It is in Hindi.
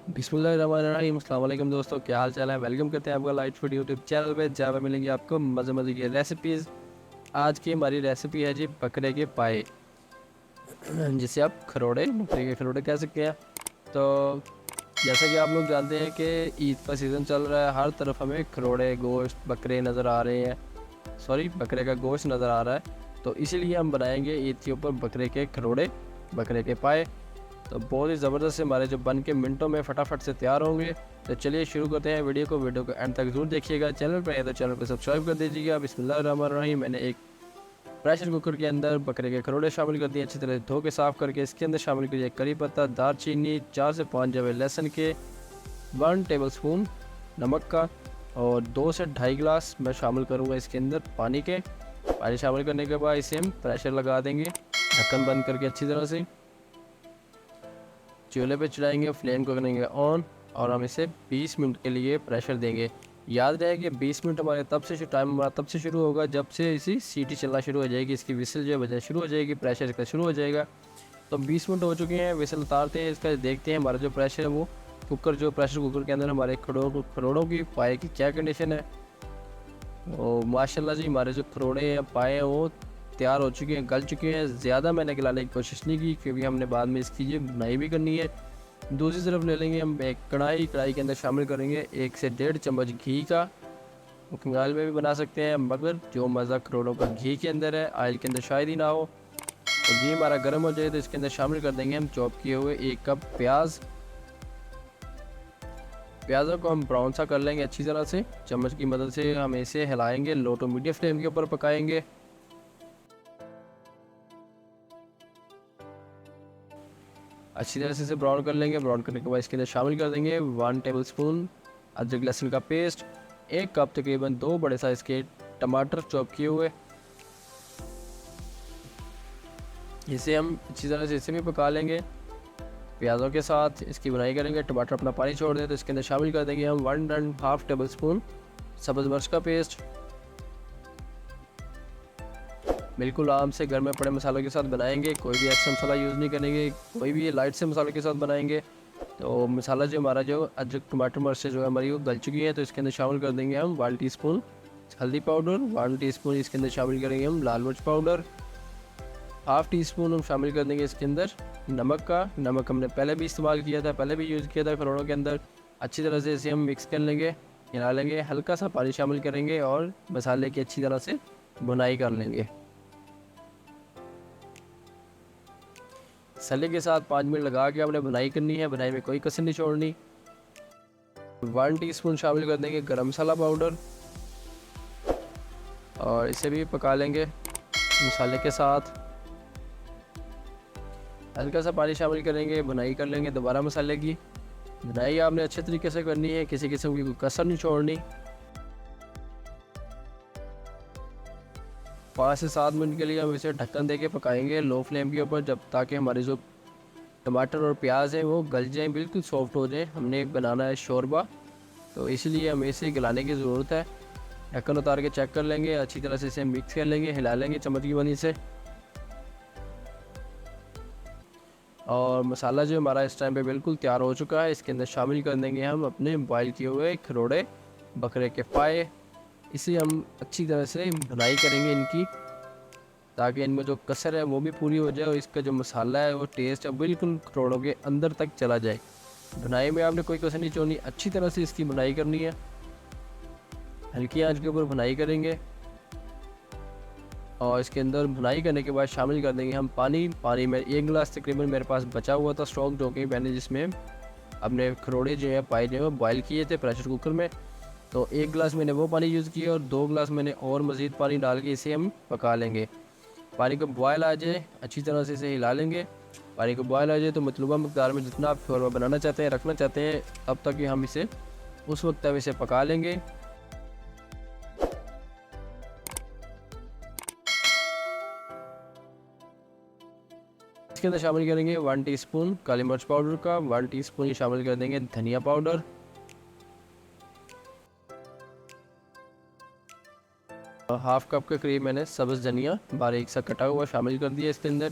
बिस्मिल्लाहिर्रहमानिर्रहीम। अस्सलाम वालेकुम दोस्तों, क्या हाल चाल है। वेलकम करते हैं आपका लाइट फूड यूट्यूब चैनल पे, जहाँ पे मिलेंगी आपको मज़े मज़े की रेसिपीज़। आज की हमारी रेसिपी है जी बकरे के पाए, जिसे आप खरोड़े, बकरे के खरोड़े कह सकते हैं। तो जैसा कि आप लोग जानते हैं कि ईद का सीज़न चल रहा है, हर तरफ हमें खरोड़े, गोश्त, बकरे नज़र आ रहे हैं। सॉरी, बकरे का गोश्त नज़र आ रहा है। तो इसीलिए हम बनाएंगे ईद के ऊपर बकरे के खरोड़े, बकरे के पाए। तो बहुत ही ज़बरदस्त से हमारे जो बन के मिनटों में फटाफट से तैयार होंगे। तो चलिए शुरू करते हैं वीडियो को एंड तक ज़रूर देखिएगा। चैनल पर है तो चैनल को सब्सक्राइब कर दीजिएगा। बिस्मिल्लाहिर्रहमानिर्रहीम। मैंने एक प्रेशर कुकर के अंदर बकरे के खरोड़े शामिल कर दिए, अच्छी तरह धो के साफ़ करके। इसके अंदर शामिल करिए करी पत्ता, दालचीनी, 4 से 5 जवे लहसुन के, 1 टेबल स्पून नमक का, और 2 से 2.5 गिलास मैं शामिल करूँगा इसके अंदर पानी के। पानी शामिल करने के बाद इसे हम प्रेशर लगा देंगे, ढक्कन बंद करके अच्छी तरह से चूल्हे पे चढ़ाएंगे, फ्लेम को करेंगे ऑन, और हम इसे 20 मिनट के लिए प्रेशर देंगे। याद रहे कि 20 मिनट हमारे टाइम हमारा तब से शुरू होगा जब से इसी सीटी चलना शुरू हो जाएगी, इसकी विसल जो बजना शुरू हो जाएगी, प्रेशर इसका शुरू हो जाएगा। तो 20 मिनट हो चुके हैं, विसल उतारते हैं इसका, देखते हैं हमारा जो प्रेशर है वो प्रेशर कुकर के अंदर हमारे खरोड़ों की पाए की क्या कंडीशन है। और माशाल्लाह जी हमारे जो खरोड़े हैं, पाए हैं, वो तैयार हो चुके हैं, गल चुके हैं। ज़्यादा मैंने गलाने की कोशिश नहीं की, क्योंकि हमने बाद में इसकी ये बुनाई भी करनी है। दूसरी तरफ ले लेंगे हम एक कढ़ाई के अंदर शामिल करेंगे 1 से 1.5 चम्मच घी का। कुकिंग ऑयल में भी बना सकते हैं, मगर जो मज़ा खरोड़ों का घी के अंदर है, ऑयल के अंदर शायद ही ना हो। तो घी हमारा गर्म हो जाए तो इसके अंदर शामिल कर देंगे हम चॉप किए हुए 1 कप प्याज। प्याज़ों को हम ब्राउन सा कर लेंगे अच्छी तरह से, चम्मच की मदद से हम इसे हिलाएंगे, लो टू मीडियम फ्लेम के ऊपर पकाएंगे। अच्छी तरह से इसे ब्राउन कर लेंगे। ब्राउन करने के बाद इसके अंदर शामिल कर देंगे 1 टेबल स्पून अदरक लहसुन का पेस्ट, 1 कप तकरीबन 2 बड़े साइज़ के टमाटर चॉप किए हुए। इसे हम अच्छी तरह से इसे भी पका लेंगे प्याज़ों के साथ, इसकी बुनाई करेंगे। टमाटर अपना पानी छोड़ दें तो इसके अंदर शामिल कर देंगे हम 1.5 टेबल स्पून सब्ज़ मिर्च का पेस्ट। बिल्कुल आराम से घर में पड़े मसालों के साथ बनाएंगे, कोई भी एक्स्ट्रा मसाला यूज़ नहीं करेंगे, कोई भी लाइट से मसालों के साथ बनाएंगे। तो मसाला जो हमारा जो अदरक टमाटर मिर्च जो है हमारी वो गल चुकी है, तो इसके अंदर शामिल कर देंगे हम 1 टीस्पून हल्दी पाउडर, 1 टीस्पून इसके अंदर शामिल करेंगे हम लाल मिर्च पाउडर, हाफ़ टी स्पून हम शामिल कर देंगे इसके अंदर नमक का। नमक हमने पहले भी इस्तेमाल किया था, पहले भी यूज़ किया था खरोड़ों के अंदर। अच्छी तरह से इसे हम मिक्स कर लेंगे, हिला लेंगे, हल्का सा पानी शामिल करेंगे और मसाले की अच्छी तरह से बुनाई कर लेंगे। मसाले के साथ 5 मिनट लगा के आपने बुनाई करनी है, बुनाई में कोई कसर नहीं छोड़नी। 1 टीस्पून शामिल कर देंगे गरम मसाला पाउडर, और इसे भी पका लेंगे मसाले के साथ। हल्का सा पानी शामिल करेंगे, बुनाई कर लेंगे दोबारा मसाले की। बुनाई आपने अच्छे तरीके से करनी है, किसी किस्म की कोई कसर नहीं छोड़नी। 5 से 7 मिनट के लिए हम इसे ढक्कन दे के पकाएंगे लो फ्लेम के ऊपर, जब ताकि हमारे जो टमाटर और प्याज है वो गल जाएं, बिल्कुल सॉफ्ट हो जाए। हमने बनाना है शोरबा, तो इसलिए हमें इसे गलाने की ज़रूरत है। ढक्कन उतार के चेक कर लेंगे, अच्छी तरह से इसे मिक्स कर लेंगे, हिला लेंगे चम्मच की मदद से। और मसाला जो हमारा इस टाइम पे बिल्कुल तैयार हो चुका है, इसके अंदर शामिल कर देंगे हम अपने बॉयल किए हुए खरोड़े, बकरे के पाए। इसे हम अच्छी तरह से भुनाई करेंगे इनकी, ताकि इनमें जो कसर है वो भी पूरी हो जाए, और इसका जो मसाला है वो टेस्ट है बिल्कुल खरोड़ों के अंदर तक चला जाए। भुनाई में आपने कोई कसर नहीं छोड़नी, अच्छी तरह से इसकी भुनाई करनी है, हल्की आंच के ऊपर भुनाई करेंगे। और इसके अंदर भुनाई करने के बाद शामिल कर देंगे हम पानी में 1 गिलास तकरीबन मेरे पास बचा हुआ था स्टॉक, जो कि मैंने जिसमें अपने खरोड़े जो है पाए जो है बॉयल किए थे प्रेशर कुकर में। तो 1 गिलास मैंने वो पानी यूज़ किया, और 2 गिलास मैंने और मज़ीद पानी डाल के इसे हम पका लेंगे। पानी को बॉयल आ जाए, अच्छी तरह से इसे हिला लेंगे। पानी को बॉयल आ जाए तो मतलूबा मकदार में जितना आप शोरबा बनाना चाहते हैं, रखना चाहते हैं, तब तक कि हम इसे उस वक्त तक इसे पका लेंगे। इसके अंदर शामिल करेंगे 1 टीस्पून काली मिर्च पाउडर का, 1 टीस्पून शामिल कर देंगे धनिया पाउडर, हाफ कप के करीब मैंने सब्ज़ धनिया बारीक सा कटा हुआ शामिल कर दिया इसके अंदर।